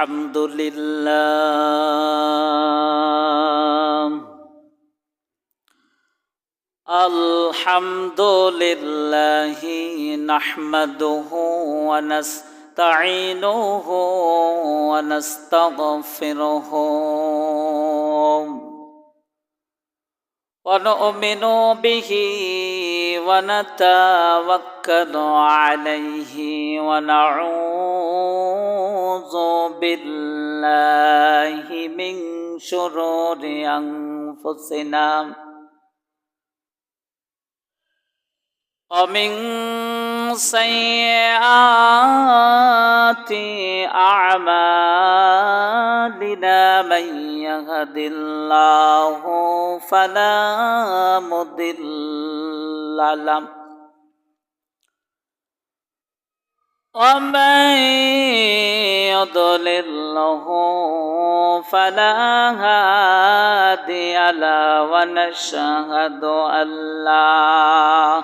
الحمد لله الحمد لله نحمده ونستعينه ونستغفره ونؤمن به ونتوكل عليه ونعوذ بالله من شرور أنفسنا ومن سيئات أعمالنا من يهد الله فلا مضل له ومن يضلله فلا هادي له ونشهد أن لا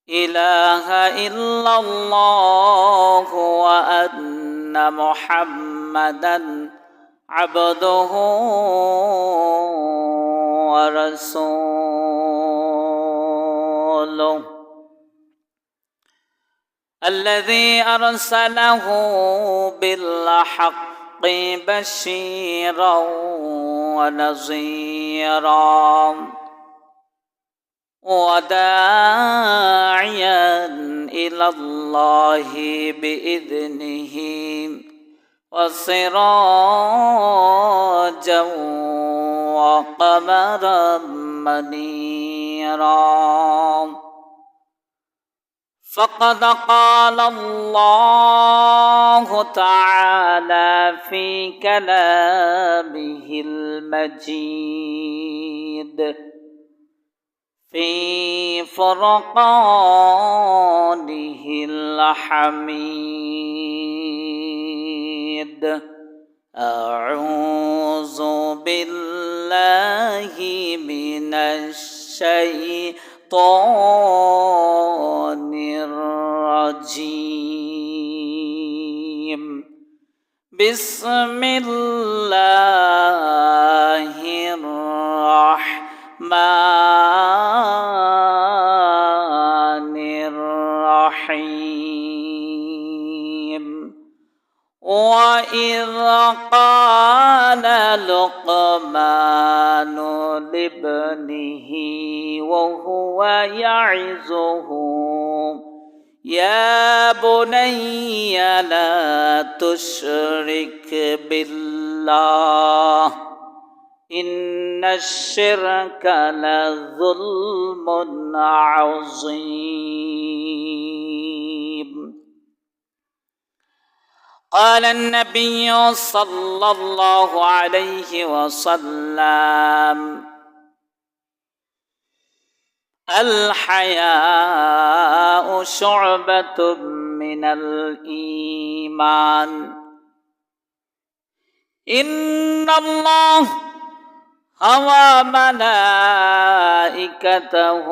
إله إلا الله وأن محمدا عبده ورسوله الذي أرسله بالحق بشيرا ونذيرا وداعيا إلى الله بإذنه وسراجا وقمرا منيرا فقد قال الله تعالى في كلامه المجيد في فرقانه الحميد أعوذ بالله من الشيطان الرجيم بسم الله الرحمن الرحيم وإذ قال لقمان لابنه وهو يعظه يا بني لا تشرك بالله إن الشرك لظلم عظيم قال النبي صلى الله عليه وسلم الحياء شعبة من الإيمان إن الله وملائكته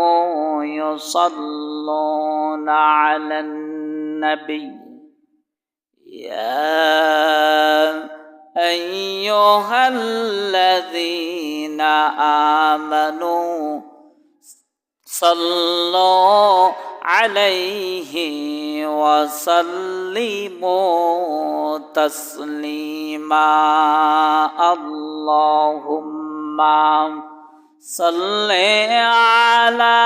يصلون على النبي يا أيها الذين آمنوا صلوا عليه وسلموا تسليما اللهم صل على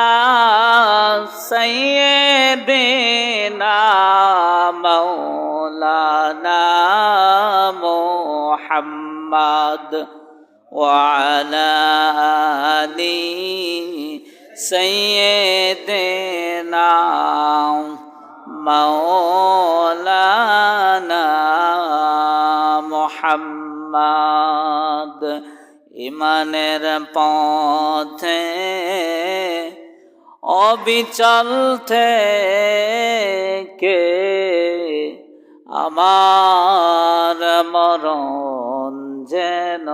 سيدنا مولانا محمد وعلى آله سيدنا مولانا محمد ইমানের পথে অবিচল থেকে আমার মরণ যেন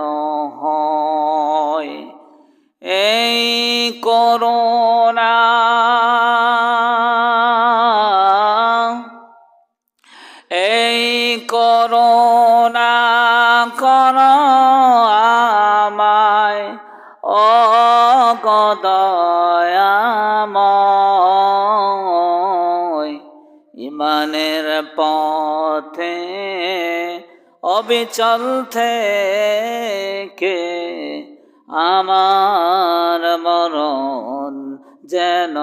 হয় এই করুণা এই করুণা করুণা কর আমায় ও গো দয়াময়, ইমানের পথে অবিচল থেকে আমার মরণ যেন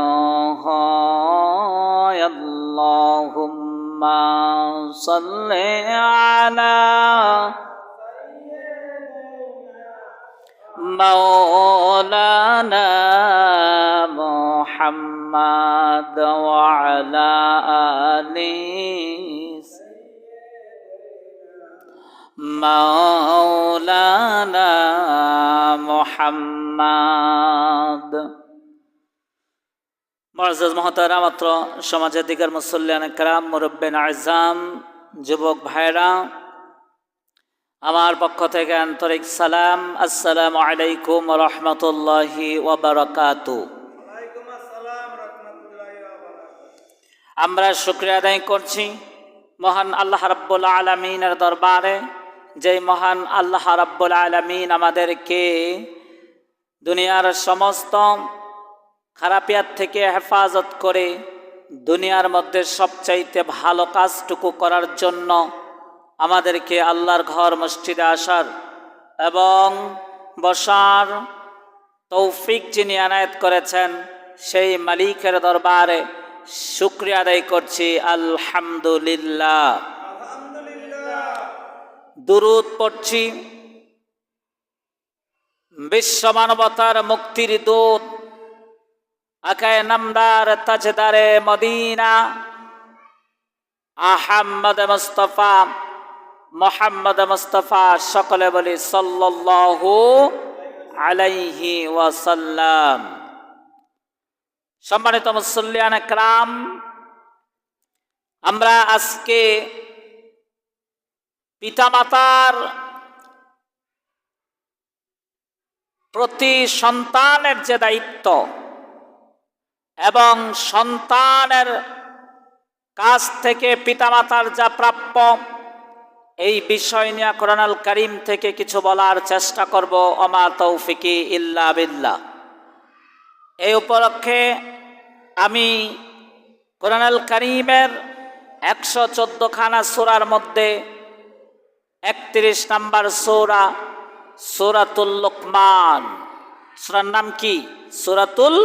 হয়। আল্লাহুম্মা সাল্লি আলা মাওলানা মুহাম্মাদ ওয়া আলা আলিহি মাওলানা মুহাম্মাদ। মুআজ্জাজ মুহতারাম, মাত্র সমাজের দিকের মুসল্লিয়ান কিরাম, মুরব্বিন আযম, যুবক ভাইরা, আমার পক্ষ থেকে আন্তরিক সালাম। আসসালামু আলাইকুম ওয়া রাহমাতুল্লাহি ওয়া বারাকাতুহু। আমরা শুকরিয়া আদায় করছি মহান আল্লাহ রাব্বুল আলামিনের দরবারে, যে মহান আল্লাহ রাব্বুল আলামিন আমাদেরকে দুনিয়ার সমস্ত খারাপিয়াত থেকে হেফাজত করে দুনিয়ার মধ্যে সবচাইতে ভালো কাজটুকু করার জন্য আমাদেরকে আল্লাহর ঘর মসজিদে আসার এবং বসার তৌফিক যিনি এনায়েত করেছেন, সেই মালিকের দরবারে শুকরিয়া আদায় করছি। আলহামদুলিল্লাহ। দুরূদ পড়ছি বিশ্ব মানবতার মুক্তির দূত, আকায়ে নামদার তাজদারে মদিনা আহমদ মুস্তাফা মুহাম্মদ মুস্তাফা, সকলে বলি সাল্লাল্লাহু আলাইহি ওয়াসাল্লাম। সম্মানিত মুসল্লিয়ান কিরাম, আমরা আজকে পিতামাতার প্রতি সন্তানের যে দায়িত্ব এবং সন্তানের কাছ থেকে পিতামাতার যা প্রাপ্য, এই বিষয় নিয়ে কোরআনুল কারীম থেকে কিছু বলার চেষ্টা করব। ওমা তৌফিকি ইল্লা বিল্লাহ। এই উপলক্ষে আমি কোরআনুল কারীমের 114 খানা সূরার মধ্যে 31 নম্বর সূরা, সূরাতুল লুকমান। সূরার নাম কি? সূরাতুল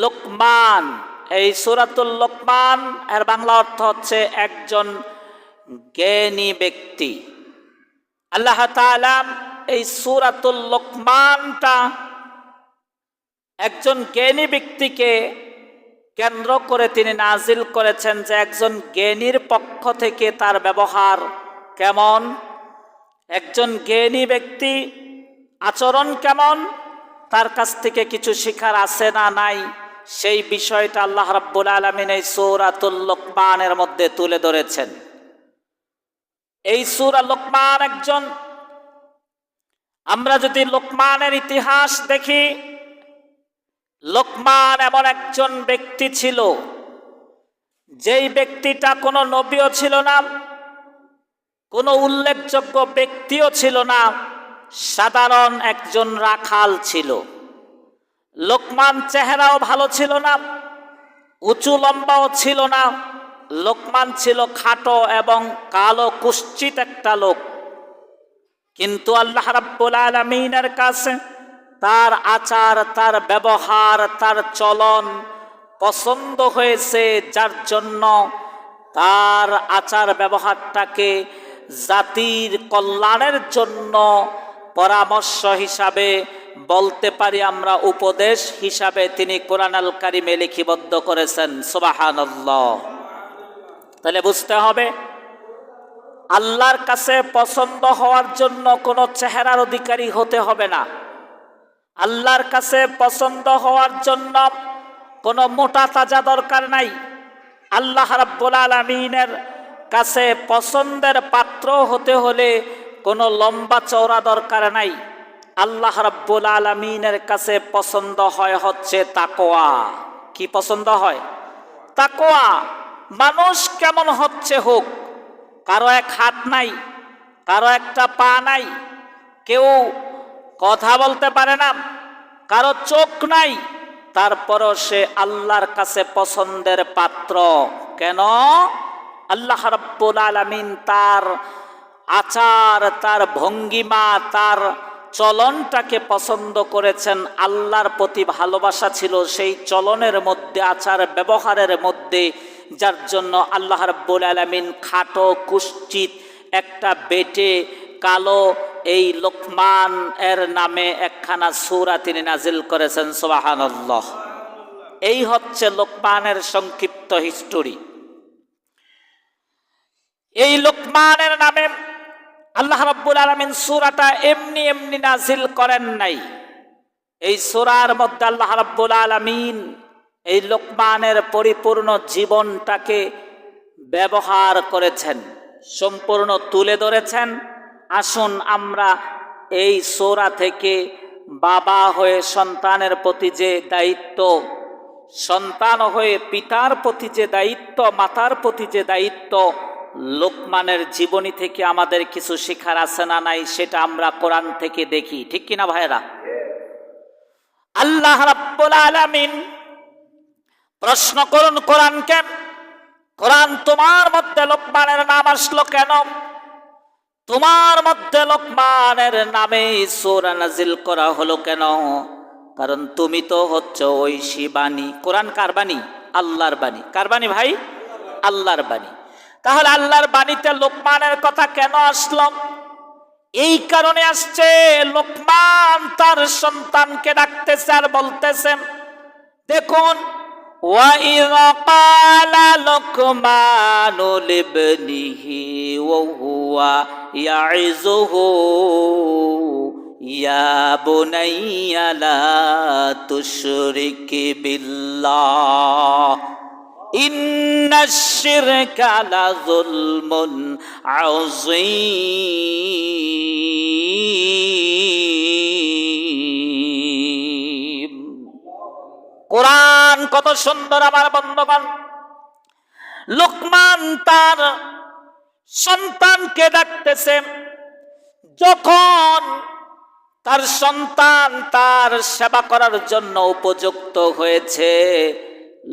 লুকমান। এই সূরাতুল লুকমান এর বাংলা অর্থ হচ্ছে একজন জ্ঞানী ব্যক্তি। আল্লাহ তাআলা এই সূরাতুল লুকমানটা একজন জ্ঞানী ব্যক্তিকে কেন্দ্র করে তিনি নাজিল করেছেন, যে একজন জ্ঞানীর পক্ষ থেকে তার ব্যবহার কেমন, একজন জ্ঞানী ব্যক্তি আচরণ কেমন, তার কাছ থেকে কিছু শিখার আছে না নাই, সেই বিষয়টা আল্লাহ রাব্বুল আলামিন এই সূরাতুল লুকমানের মধ্যে তুলে ধরেছেন। এই সূরা লুকমান একজন, আমরা যদি লুকমানের ইতিহাস দেখি, লুকমান এমন একজন ব্যক্তি ছিল, যেই ব্যক্তিটা কোনো নবীও ছিল না, কোনো উল্লেখযোগ্য ব্যক্তিও ছিল না, সাধারণ একজন রাখাল ছিল। লোকমান চেহারাও ভালো ছিল না, উঁচু লম্বাও ছিল না। লোকমান ছিল খাটো এবং কালো কুৎসিত একটা লোক। কিন্তু আল্লাহ রাব্বুল আলামিনের কাছে তার আচার, তার ব্যবহার, তার চলন পছন্দ হয়েছে, যার জন্য তার আচার ব্যবহারটাকে জাতির কল্যাণের জন্য পরামর্শ হিসাবে বলতে পারি আমরা, উপদেশ হিসাবে তিনি কোরআনুল কারীমে লিপিবদ্ধ করেছেন। সুবহানাল্লাহ। তাহলে বুঝতে হবে, আল্লাহর কাছে পছন্দ হওয়ার জন্য কোনো চেহারার অধিকারী হতে হবে না। আল্লাহর কাছে পছন্দ হওয়ার জন্য কোনো মোটা তাজা দরকার নাই। আল্লাহ রাব্বুল আলামিনের কাছে পছন্দের পাত্র হতে হলে কোনো লম্বা চওড়া দরকার নাই। আল্লাহ রাব্বুল আলামিনের কাছে পছন্দ হয় হচ্ছে তাকওয়া। কি পছন্দ হয়? তাকওয়া। মানুষ কেমন হচ্ছে হোক, কারো এক হাত নাই, কারো একটা পা নাই, কেউ কথা বলতে পারে না, কারো চোখ নাই, তারপরও সে আল্লাহর কাছে পছন্দের পাত্র। কেন? আল্লাহ রাব্বুল আলামিন তার আচার, তার ভঙ্গিমা, তার চলনটাকে পছন্দ করেছেন। আল্লাহর প্রতি ভালোবাসা ছিল সেই চলনের মধ্যে, আচার ব্যবহারের মধ্যে, যার জন্য আল্লাহ রাব্বুল আলামিন খাটো কুৎসিত একটা বেটে কালো এই লোকমান এর নামে একখানা সূরা তিনি নাজিল করেছেন। সুবহানাল্লাহ। এই হচ্ছে লোকমানের সংক্ষিপ্ত হিস্টোরি। এই লোকমানের নামে আল্লাহ রাব্বুল আলামিন সূরাটা এমনি এমনি নাজিল করেন নাই। এই সূরার মধ্যে আল্লাহ রাব্বুল আলামিন এই লোকমানের পরিপূর্ণ জীবনটাকে ব্যবহার করেছেন, সম্পূর্ণ তুলে ধরেছেন। আসুন আমরা এই সূরা থেকে বাবা হয়ে সন্তানের প্রতি যে দায়িত্ব, সন্তান হয়ে পিতার প্রতি যে দায়িত্ব, মাতার প্রতি যে দায়িত্ব, লোকমানের জীবনী থেকে আমাদের কিছু শেখার আছে না নাই, সেটা আমরা কোরআন থেকে দেখি। ঠিক কিনা ভাইরা? আল্লাহ রাব্বুল আলামিন প্রশ্ন করুন কোরআনকে, কোরআন তোমার মধ্যে লোকমানের নাম আসলো কেন? তোমার মধ্যে লোকমানের নামে সূরা নাজিল করা হলো কেন? কারণ তুমি তো হচ্ছে ঐশী বাণী। কোরআন কার বাণী? আল্লাহর বাণী। কার বাণী ভাই? আল্লাহর বাণী। তাহলে আল্লাহর বাণীতে লোকমানের কথা কেন আসলো? এই কারণে আসছে, লোকমান তার সন্তানকে ডাকতেছে আর বলতেছেন, দেখুন, وَإِذْ قَالَ لُقْمَانُ لِابْنِهِ وَهُوَ يَعِظُهُ يَا بُنَيَّ لَا تُشْرِكْ بِاللَّهِ إِنَّ الشِّرْكَ لَظُلْمٌ عَظِيمٌ। কোরআন কত সুন্দর আমার বন্ধুগণ। লোকমান তার সন্তানকে ডাকতেছে, যখন তার সন্তান তার সেবা করার জন্য উপযুক্ত হয়েছে,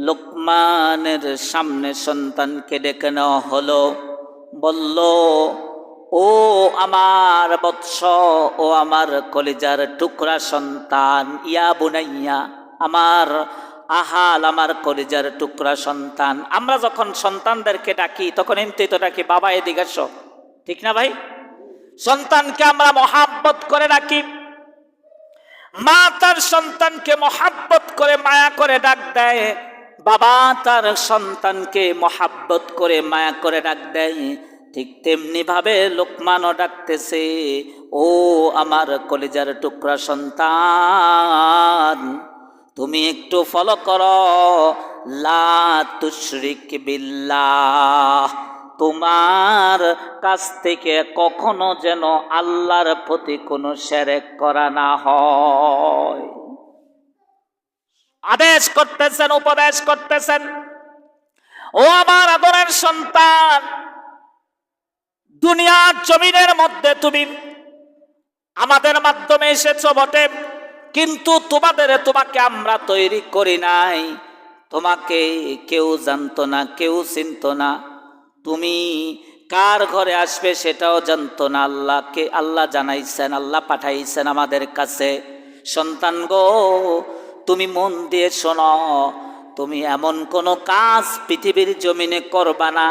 লোকমানের সামনে সন্তানকে ডেকে নেওয়া হলো। বলল, ও আমার বৎস, ও আমার কলিজার টুকরা সন্তান, ইয়া বুনাইয়া, আমার আহাল, আমার কলিজার টুকরা সন্তান। আমরা যখন সন্তানদেরকে ডাকি তখন এমনি তো ডাকি, বাবা এদিকে এসো। ঠিক না ভাই? সন্তানকে আমরা মহাব্বত করে ডাকি। মা তার সন্তানকে মহাব্বত করে মায়া করে ডাক দেয়, বাবা তার সন্তানকে মহাব্বত করে মায়া করে ডাক দেয়। ঠিক তেমনি ভাবে লোকমানও ডাকতেছে, ও আমার কলিজার টুকরা সন্তান, তুমি একটু ফলো করো, লা তুশরিক বিল্লাহ, তোমার কাছ থেকে কখনো যেন আল্লাহর প্রতি কোনো শিরক করা না হয়। আদেশ করতেছেন, উপদেশ করতেছেন, ও আমার আদরের সন্তান, দুনিয়ার জমিনের মধ্যে তুমি আমাদের মাধ্যমে এসেছো বটে, কিন্তু তোমাকে আমরা তৈরি করি নাই। তোমাকে কেউ জানতো না, কেউ চিনতো না, তুমি কার ঘরে আসবে সেটাও জানতো না। আল্লাহ জানাইছেন, আল্লাহ পাঠাইছেন আমাদের কাছে। সন্তান গো, তুমি মন দিয়ে শোনো, তুমি এমন কোনো কাজ পৃথিবীর জমিনে করবা না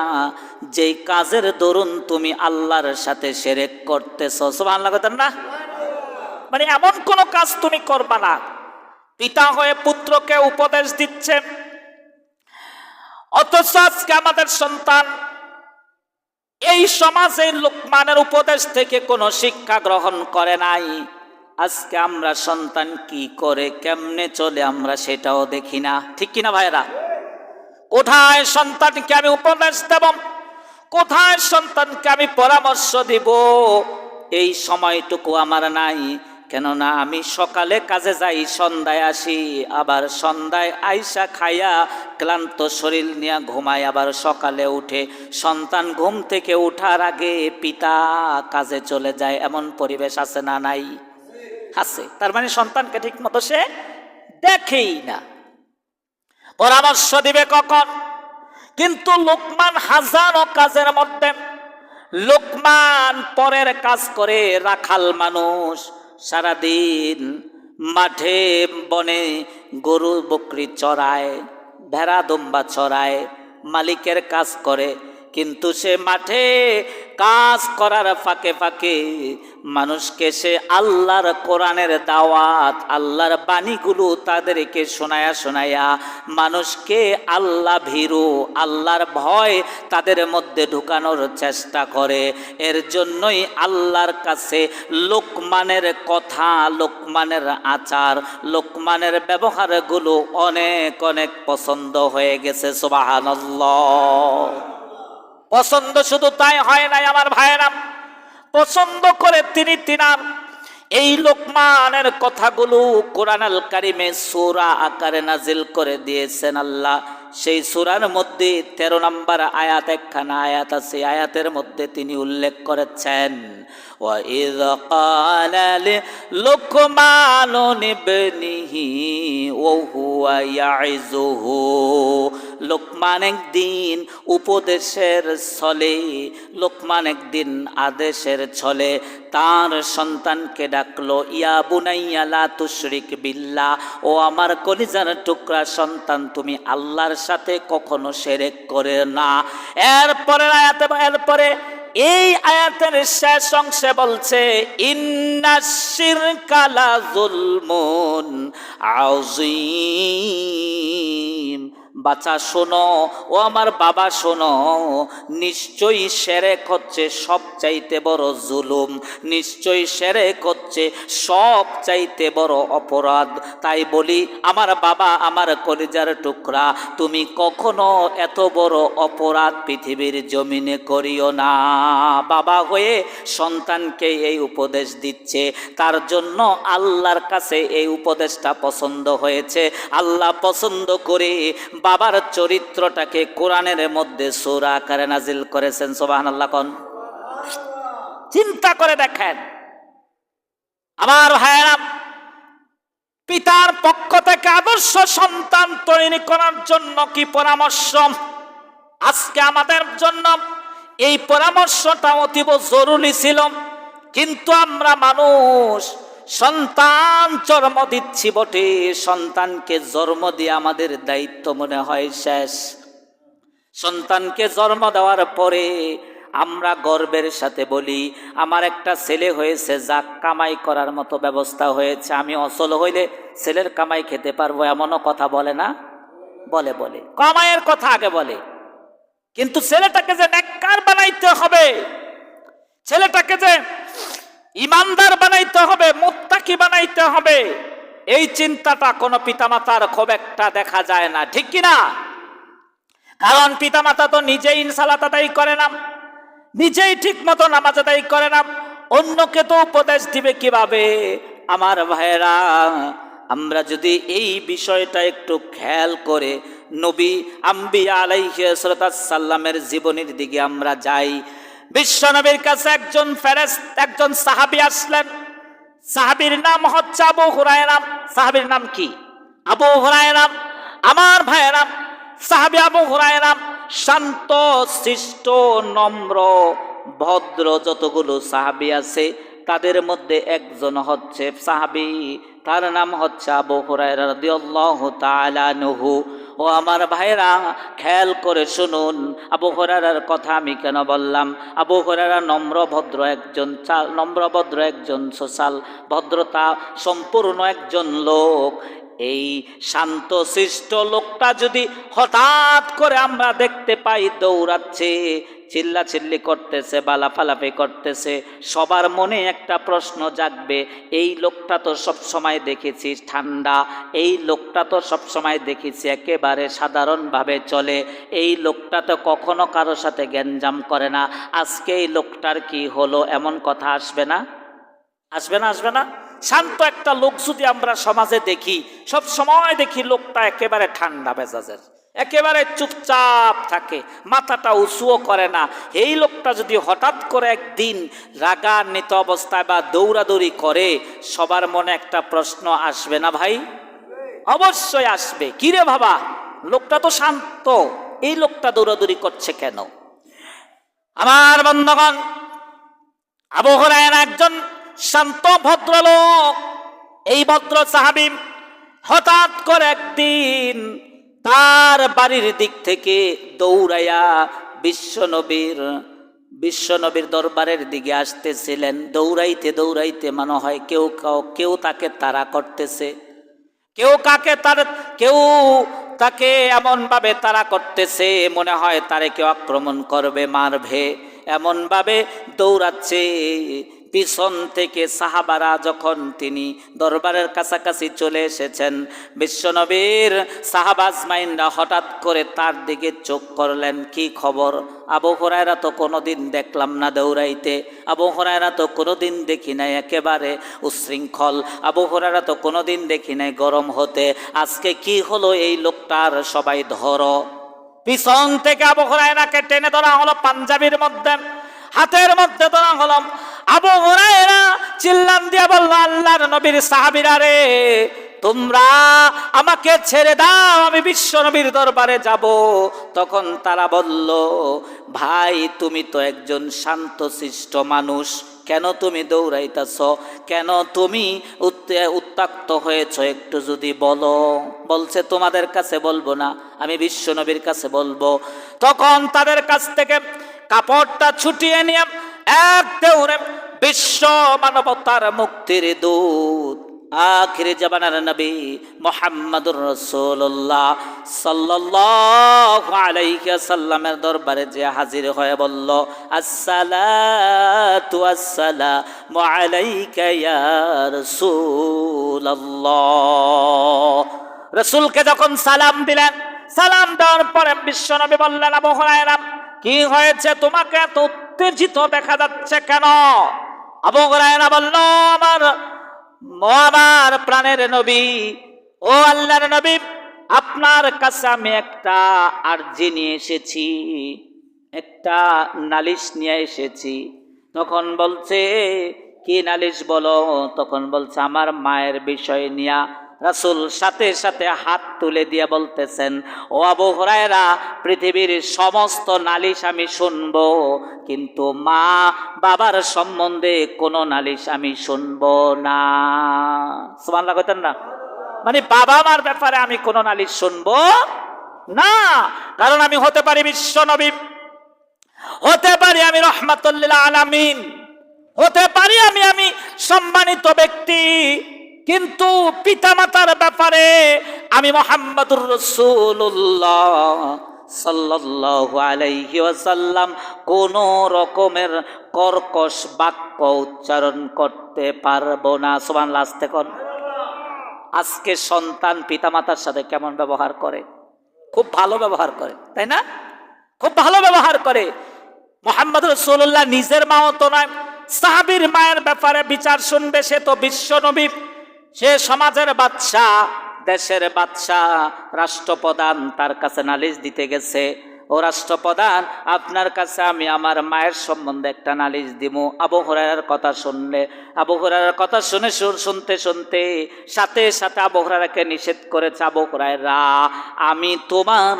যেই কাজের দরুন তুমি আল্লাহর সাথে শিরক করতেছো। সুবহানাল্লাহ বলেন না? মানে এমন কোনো কাজ তুমি করবা না। পিতা হয়ে পুত্রকে উপদেশ দিচ্ছে, অথচ আজকে আমাদের সন্তান এই সমাজে লোকমানের উপদেশ থেকে কোনো শিক্ষা গ্রহণ করে নাই। আজকে আমরা সন্তান কি করে, কেমনে চলে, আমরা সেটাও দেখি না। ঠিক কিনা ভাইরা? কোথায় সন্তানকে আমি উপদেশ দেব, কোথায় সন্তানকে আমি পরামর্শ দিব, এই সময়টুকু আমার নাই। কেননা আমি সকালে কাজে যাই, সন্ধ্যায় আসি, আবার সন্ধ্যায় আইসা খাইয়া ক্লান্ত শরীর নিয়ে ঘুমাই, আবার সকালে উঠে সন্তান ঘুম থেকে ওঠার আগে পিতা কাজে চলে যায়। এমন পরিবেশ আছে না নাই? আছে। তার মানে সন্তানকে ঠিক মতো সে দেখেই না, পরামর্শ দিবে কখন? কিন্তু লোকমান হাজারো কাজের মধ্যে লোকমান পরের কাজ করে। রাখাল মানুষ, সারাদিন মাঠে বনে গরু বকরি চড়ায়, ভেড়া দুম্বা চড়ায়, মালিকের কাজ করে। কিন্তু সে মাঠে কাজ করার ফাঁকে ফাঁকে মানুষকে সে আল্লাহর কোরআনের দাওয়াত, আল্লাহর বাণীগুলো তাদেরকে শোনায়া শোনায়া মানুষকে আল্লাহ ভীরু, আল্লাহর ভয় তাদের মধ্যে ঢুকানোর চেষ্টা করে। এর জন্যই আল্লাহর কাছে লোকমানের কথা, লোকমানের আচার, লোকমানের ব্যবহারগুলো অনেক অনেক পছন্দ হয়ে গেছে। সুবহানাল্লাহ। পছন্দ শুধু তাই হয় নাই আমার ভাইয়েরা, পছন্দ করে তিনি তিনার এই লোকমানের কথাগুলো কোরআন আল কারিমে সূরা আকারে নাজিল করে দিয়েছেন আল্লাহ। সেই সূরার মধ্যে 13 নম্বর আয়াত, একখানা আয়াত আছে, আয়াতের মধ্যে তিনি উল্লেখ করেছেন وَإِذْ قَالَ لُقْمَانُ لِابْنِهِ وَهُوَ يَعِظُهُ। লোকমান একদিন উপদেশের ছলে, লোকমান একদিন আদেশের ছলে তার সন্তানকে ডাকলো, ইয়া বুনাইয়া লা তুশরিক বিল্লাহ, ও আমার কলিজার টুকরা সন্তান, তুমি আল্লাহর সাথে কখনো শিরক করে না। এরপরে এই আয়াতের শেষ অংশে বলছে ইন্নাশ শিরকা লা যুলমুন আযীম। বাচ্চা শোনো, ও আমার বাবা শোনো, নিশ্চয়ই শিরক হচ্ছে সবচাইতে বড় জুলুম, নিশ্চয়ই শিরক হচ্ছে সবচাইতে বড় অপরাধ। তাই বলি আমার বাবা, আমার কলিজার টুকরা, তুমি কখনো এত বড় অপরাধ পৃথিবীর জমিনে করিও না। বাবা হয়ে সন্তানকে এই উপদেশ দিচ্ছে, তার জন্য আল্লাহর কাছে এই উপদেশটা পছন্দ হয়েছে। আল্লাহ পছন্দ করে বাবার চরিত্রটাকে কোরআনের মধ্যে সূরা আকারে নাজিল করেছেন। সুবহানাল্লাহ। কোন চিন্তা করে দেখেন আমার ভাইয়েরা, পিতার পক্ষ থেকে আদর্শ সন্তান তৈরি করার জন্য কি পরামর্শ? আজকে আমাদের জন্য এই পরামর্শটা অতীব জরুরি ছিল, কিন্তু আমরা মানুষ সন্তান জন্ম দিচ্ছি বটে, সন্তানকে জন্ম দিয়ে আমাদের দায়িত্ব মনে হয় শেষ। সন্তানকে জন্ম দেওয়ার পরে আমরা গর্বের সাথে বলি আমার একটা ছেলে হয়েছে, যাক কামাই করার মতো ব্যবস্থা হয়েছে, আমি অচল হইলে ছেলের কামাই খেতে পারবো, এমনও কথা বলে না? বলে, কামাইয়ের কথা আগে বলে, কিন্তু ছেলেটাকে যে নেককার বানাইতে হবে, ছেলেটাকে যে ইমানদার বানাইতে হবে, মুত্তাকি বানাইতে হবে, এই চিন্তাটা কোনো পিতামাতার খুব একটা দেখা যায় না, ঠিক কিনা? কারণ পিতামাতা তো নিজেই সালাত আদায় করে না, নিজেই ঠিক মতো নামাজ আদায় করে না, অন্যকে তো উপদেশ দিবে কিভাবে? আমার ভাইয়েরা, আমরা যদি এই বিষয়টা একটু খেয়াল করে নবী আম্বিয়া আলাইহিস সালামের জীবনের দিকে আমরা যাই, বিশ্বনবীর কাছে একজন সাহাবী আসলেন। সাহাবীর নাম হচ্ছে আবু হুরায়রা। সাহাবীর নাম কি? আবু হুরায়রা। আমার ভাইয়েরা, সাহাবী আবু হুরায়রা শান্ত শিষ্ট নম্র ভদ্র, যতগুলো সাহাবী আছে তাদের মধ্যে একজন হচ্ছে সাহাবী, তার নাম হচ্ছে আবু হুরায়রা রাদিয়াল্লাহু তাআলা আনহু। ও আমার ভাইরা, খেয়াল করে শুনুন, আবু হুরায়রার কথা আমি কেন বললাম? আবু হুরায়রা নম্রভদ্র একজন সোশ্যাল ভদ্রতা সম্পূর্ণ একজন লোক। এই শান্ত শিষ্ট লোকটা যদি হঠাৎ করে আমরা দেখতে পাই দৌড়াচ্ছে, চিল্লাচিল্লি করতেছে, বালাফালাফি করতেছে, সবার মনে একটা প্রশ্ন জাগবে, এই লোকটা তো সব সময় দেখেছি ঠান্ডা, এই লোকটা তো সব সময় দেখেছি একেবারে সাধারণভাবে চলে, এই লোকটা তো কখনো কারোর সাথে গ্যাঞ্জাম করে না, আজকে এই লোকটার কি হলো? এমন কথা আসবে না? আসবে না? শান্ত একটা লোক যদি আমরা সমাজে দেখি, সব সময় দেখি লোকটা একেবারে ঠান্ডা মেজাজের, একেবারে চুপচাপ থাকে, মাথাটা উঁচুও করে না। এই লোকটা যদি হঠাৎ করে একদিন রাগান্বিত অবস্থায় বা দৌড়াদৌড়ি করে, সবার মনে একটা প্রশ্ন আসবে না ভাই? অবশ্যই আসবে। কিরে বাবা, লোকটা তো শান্ত, এই লোকটা দৌড়াদৌড়ি করছে কেন? আমার বন্ধুগণ, আবু হুরায়রা একজন শান্ত ভদ্রলোক। এই ভদ্র সাহাবী হঠাৎ করে একদিন তার বাড়ির দিক থেকে দৌড়াইয়া বিশ্বনবীর দরবারের দিকে আসতেছিলেন। দৌড়াইতে দৌড়াইতে মনে হয় কেউ তাকে তাড়া করতেছে, কেউ তাকে এমন ভাবে তাড়া করতেছে, মনে হয় তারে কেউ আক্রমণ করবে, মারবে, এমন ভাবে দৌড়াচ্ছে। পিছন থেকে সাহাবারা যখন তিনি দরবারের কাছাকাছি চলে এসেছেন, বিশ্বনবীর সাহাবা আজমাইনরা হঠাৎ করে তার দিকে চোখ করলেন। কি খবর? আবু হুরায়রা তো কোনোদিন দেখলাম না দৌড়াইতে, আবু হুরায়রা তো কোনোদিন দেখি নাই একেবারে উচ্ছৃঙ্খল, আবু হুরায়রা তো কোনোদিন দেখি নাই গরম হতে, আজকে কি হলো এই লোকটার? সবাই ধরো। পিছন থেকে আবু হুরায়রাকে টেনে ধরা হলো, পাঞ্জাবির মধ্যে হাতের মধ্যে ধরা হলো। আবু হুরায়রা চিল্লান দিয়া বলল, আল্লাহর নবীর সাহাবীরা রে, তোমরা আমাকে ছেড়ে দাও, আমি বিশ্ব নবীর দরবারে যাব। তখন তারা বলল, ভাই তুমি তো একজন শান্তশিষ্ট মানুষ, কেন তুমি দৌড়াইতেছ? কেন তুমি উত্ত্যক্ত হয়েছ? একটু যদি বলো। বলছে, তোমাদের কাছে বলবো না, আমি বিশ্ব নবীর কাছে বলবো। তখন তাদের কাছ থেকে কাপড়টা ছুটিয়ে নিয়ে এক দৌড়ে বিশ্ব মানবতার মুক্তির দূত আখিরি জামানার নবী মুহাম্মদুর রাসূলুল্লাহ সাল্লাল্লাহু আলাইহি ওয়াসাল্লামের দরবারে যে হাজির হয়ে বলল, আসসালাতু ওয়াসসালামু আলাইকা ইয়া রাসূলুল্লাহ। রাসূলকে যখন সালাম দিলেন, সালাম দেওয়ার পরে বিশ্বনবী বললেন, আবু হুরায়রা কি হয়েছে? তোমাকে এত উত্তেজিত দেখা যাচ্ছে কেন? আবু হুরায়রা বলল, আমার প্রাণের নবী, ও আল্লাহর নবী, আপনার কাছে আমি একটা আরজি নিয়ে এসেছি, একটা নালিশ নিয়ে এসেছি। তখন বলছে, কি নালিশ বলো? তখন বলছে, আমার মায়ের বিষয় নিয়া। রাসূল সাথে সাথে হাত তুলে দিয়ে বলতেছেন, ও আবু হুরায়রা, পৃথিবীর সমস্ত নালিশ আমি শুনবো, কিন্তু মা বাবার সম্বন্ধে কোনো নালিশ আমি শুনবো না। সুবহানাল্লাহ কইতেন না? মানে বাবা মার ব্যাপারে আমি কোনো নালিশ শুনবো না, কারণ আমি হতে পারি বিশ্ব নবী, হতে পারি আমি রাহমাতুল লিল আলামিন, হতে পারি আমি সম্মানিত ব্যক্তি, কিন্তু পিতামাতার ব্যাপারে আমি মুহাম্মদুর রাসূলুল্লাহ সাল্লাল্লাহু আলাইহি ওয়াসাল্লাম কোন রকমের কর্কশ বাক্য উচ্চারণ করতে পারবো না। সুবহানাল্লাহ। আস্তে কোন। আজকে সন্তান পিতামাতার সাথে কেমন ব্যবহার করে? খুব ভালো ব্যবহার করে, তাই না? খুব ভালো ব্যবহার করে। মুহাম্মদ রাসূলুল্লাহ নিজের মাও তো নয়, সাহাবীর মায়ের ব্যাপারে বিচার শুনবে, সে তো বিশ্ব নবী, সে সমাজের বাদশা, দেশের বাদশা, রাষ্ট্রপ্রধান, তার কাছে নালিশ দিতে গেছে। ও রাষ্ট্রপ্রধান, আপনার কাছে আমি আমার মায়ের সম্বন্ধে একটা নালিশ দিব। আবু হুরায়রার কথা শুনলে, আবু হুরায়রার কথা শুনতে শুনতে সাথে সাথে আবু হুরায়রাকে নিষেধ করেছে, আবু হুরায়রা, আমি তোমার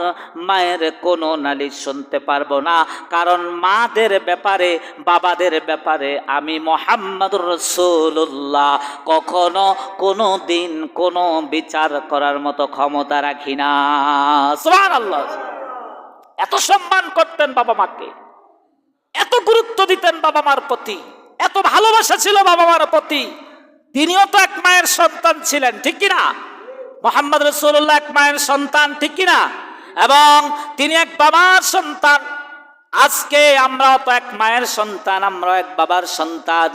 মায়ের কোনো নালিশ শুনতে পারবো না, কারণ মাদের ব্যাপারে, বাবাদের ব্যাপারে আমি মুহাম্মদুর রাসূলুল্লাহ কখনো কোনো দিন কোনো বিচার করার মতো ক্ষমতা রাখি না। সুবহানাল্লাহ। এত সম্মান করতেন বাবা মাকে, এত গুরুত্ব দিতেন বাবা মার প্রতি, এত ভালোবাসা ছিল বাবা মার প্রতি। তিনিও তো এক মায়ের সন্তান ছিলেন, ঠিক কিনা? মুহাম্মদ রাসূলুল্লাহ এক মায়ের সন্তান, ঠিক কিনা? এবং তিনি এক বাবার সন্তান। আজকে আমরাও তো এক মায়ের সন্তান, আমরা এক বাবার সন্তান,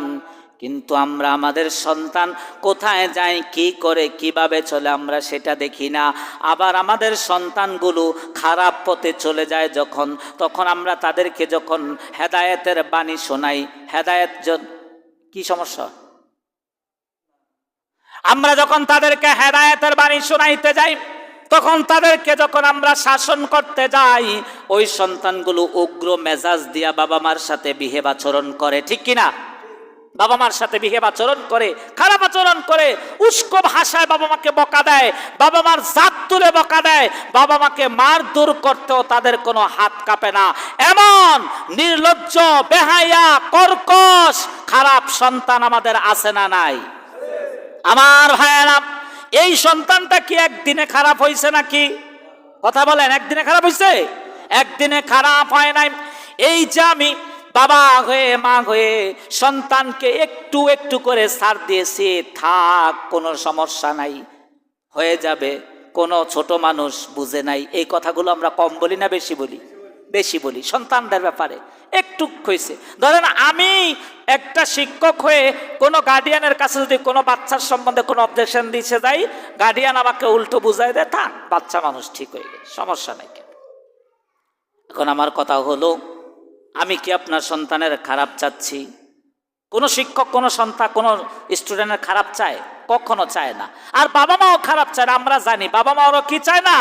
কিন্তু আমরা আমাদের সন্তান কোথায় যায়, কি করে, কিভাবে চলে, আমরা সেটা দেখি না। আবার আমাদের সন্তানগুলো খারাপ পথে চলে যায় যখন, তখন আমরা তাদেরকে যখন হেদায়েতের বাণী শোনাই, হেদায়েত কি সমস্যা? আমরা যখন তাদেরকে হেদায়েতের বাণী শোনাইতে যাই, তখন তাদেরকে যখন আমরা শাসন করতে যাই, ওই সন্তানগুলো উগ্র মেজাজ দিয়া বাবা মার সাথে বিহেভ আচরণ করে, ঠিক কিনা? বাবা মার সাথে বিহেভ আচরণ করে, খারাপ আচরণ করে, উস্কো ভাষায় বাবা মাকে বকা দেয়, বাবা মার জাত তুলে বকা দেয়, বাবা মাকে মারধর করতেও তাদের কোনো হাত কাঁপে না। এমন নির্লজ্জ, বেহায়া, কর্কশ, খারাপ সন্তান আমাদের আছে না নাই? আমার ভাইয়েরা, এই সন্তানটা কি একদিনে খারাপ হয়েছে নাকি? কথা বলেন, একদিনে খারাপ হয়েছে? একদিনে খারাপ হয় নাই। এই যে আমি বাবা হয়ে, মা হয়ে সন্তানকে একটু একটু করে ছাড় দিয়েছি, থাক, কোনো সমস্যা নাই, হয়ে যাবে, কোনো ছোট মানুষ বুঝে নাই, এই কথাগুলো আমরা কম বলি না বেশি বলি? বেশি বলি। সন্তানদের ব্যাপারে একটু হয়েছে, ধরেন আমি একটা শিক্ষক হয়ে কোনো গার্ডিয়ানের কাছে যদি কোনো বাচ্চার সম্বন্ধে কোনো অবজেকশন দিতে যাই, গার্ডিয়ান আমাকে উল্টো বুঝাই দেয়, থাক, বাচ্চা মানুষ, ঠিক হয়ে গেছে, সমস্যা নেই। এখন আমার কথা হলো, আমি কি আপনার সন্তানের খারাপ চাচ্ছি? কোনো শিক্ষক কোনো সন্তান কোনো স্টুডেন্টের খারাপ চায়? কখনো চায় না। আর বাবা মাও খারাপ চায় না, আমরা জানি। বাবা মাও কি চায় না?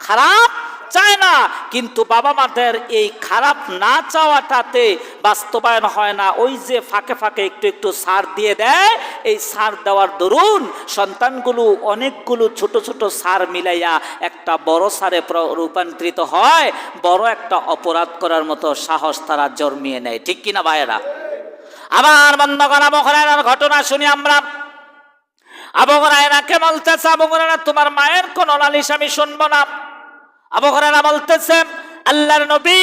খারাপ চায় না। কিন্তু বাবা মাদের এই খারাপ না চাওয়াটাতে বাস্তবায়ন হয় না। ওই যে ফাঁকে ফাঁকে একটু একটু ছাড় দিয়ে দেয়, এই ছাড় দেওয়ার দরুন সন্তানগুলো অনেকগুলো ছোট ছোট ছাড় মিলাইয়া একটা বড় ছাড়ে রূপান্তরিত হয়, বড় একটা অপরাধ করার মতো সাহস তারা জন্মিয়ে নেয়, ঠিক কিনা ভাইয়েরা? আবার বন্ধগণ, আবু হুরায়রার ঘটনা শুনি আমরা। আবু হুরায়রাকে বলতেছে, আবু হুরায়রা, তোমার মায়ের কোন নালিশ আমি শুনবো না। আবু হুরায়রা বলতেছে, আল্লাহর নবী,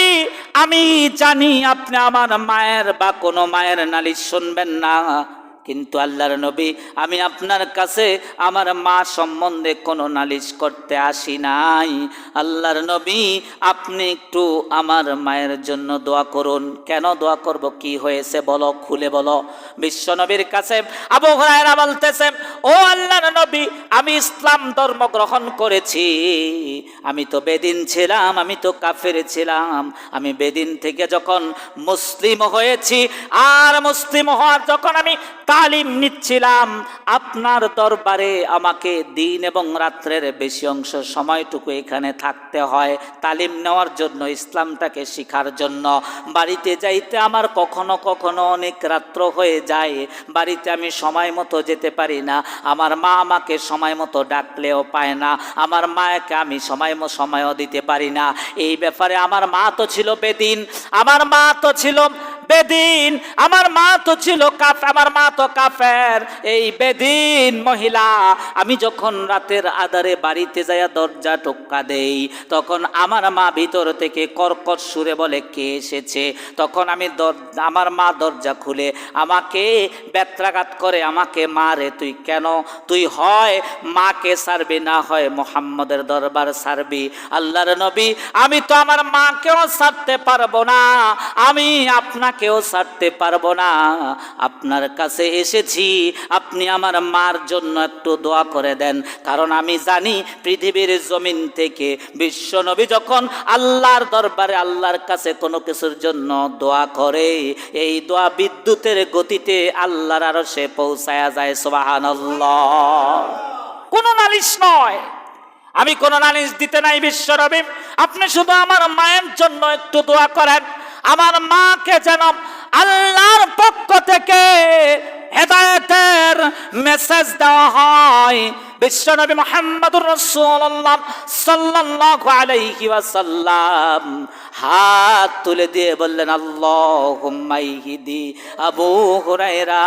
আমি জানি আপনি আমার মায়ের বা কোনো মায়ের নালিশ শুনবেন না, কিন্তু আল্লাহর নবী, আমি আপনার কাছে আমার মা সম্বন্ধে কোনো নালিশ করতে আসি নাই। আল্লাহর নবী, আপনি একটু আমার মায়ের জন্য দোয়া করুন। কেন দোয়া করব? কি হয়েছে বলো, খুলে বলো। বিশ্ব নবীর কাছে আবু হুরায়রা বলতেছে, ও আল্লাহর নবী, আমি ইসলাম ধর্ম গ্রহণ করেছি। আমি তো বেদিন ছিলাম, আমি তো কাফের ছিলাম। আমি বেদিন থেকে যখন মুসলিম হয়েছি, আর মুসলিম হওয়ার যখন আমি তালিম নিচ্ছিলাম, আপনার দরবারে আমাকে দিন এবং রাত্রের বেশি অংশ সময়টুকু এখানে থাকতে হয় তালিম নেওয়ার জন্য, ইসলামটাকে শিখার জন্য। বাড়িতে যাইতে আমার কখনো কখনো অনেক রাত্র হয়ে যায়, বাড়িতে আমি সময় মতো যেতে পারি না। আমার মা আমাকে সময় মতো ডাকলেও পায় না, আমার মাকে আমি সময়ও দিতে পারি না। এই ব্যাপারে আমার মা তো ছিল বেদিন, আমার মা তো ছিল বেদিন, আমার মা তো ছিল আমার মা তো কাফের। এই বেদিন মহিলা, আমি যখন রাতের আধারে বাড়িতে যাইয়া দরজা টোক্কা দেই, তখন আমার মা ভিতর থেকে কর্কশ সুরে বলে, কে এসেছে? তখন আমি আমার মা দরজা খুলে আমাকে বেত্রাঘাত করে, আমাকে মারে। তুই কেন? তুই হয় মাকে ছাড়বি, না হয় মুহাম্মদের দরবার ছাড়বি। আল্লাহর নবী, আমি তো আমার মাকেও ছাড়তে পারবো না, আমি আপনাকেও ছাড়তে পারবো না। আপনার কাছে এসেছি, আপনি আমার মার জন্য একটু দোয়া করে দেন। কারণ আমি জানি পৃথিবীর জমিন থেকে বিশ্ব নবী যখন আল্লাহর দরবারে আল্লাহর কাছে কোনো কিছুর জন্য দোয়া করে, এই দোয়া বিদ্যুতের গতিতে আল্লাহর আরশে পৌঁছায়া যায়। সুবহানাল্লাহ। কোনো নালিশ নয়, আমি কোনো নালিশ দিতে নাই বিশ্ব নবী। আপনি শুধু আমার মায়ের জন্য একটু দোয়া করেন, আমার মাকে যেন আল্লাহর পক্ষ থেকে হেদায়েতের মেসেজ দেওয়া হয়। বিশ্বনবী মুহাম্মদুর রাসূলুল্লাহ সাল্লাল্লাহু আলাইহি ওয়াসাল্লাম হাত তুলে দিয়ে বললেন, আল্লাহুম্মা ইহদি আবু হুরায়রা,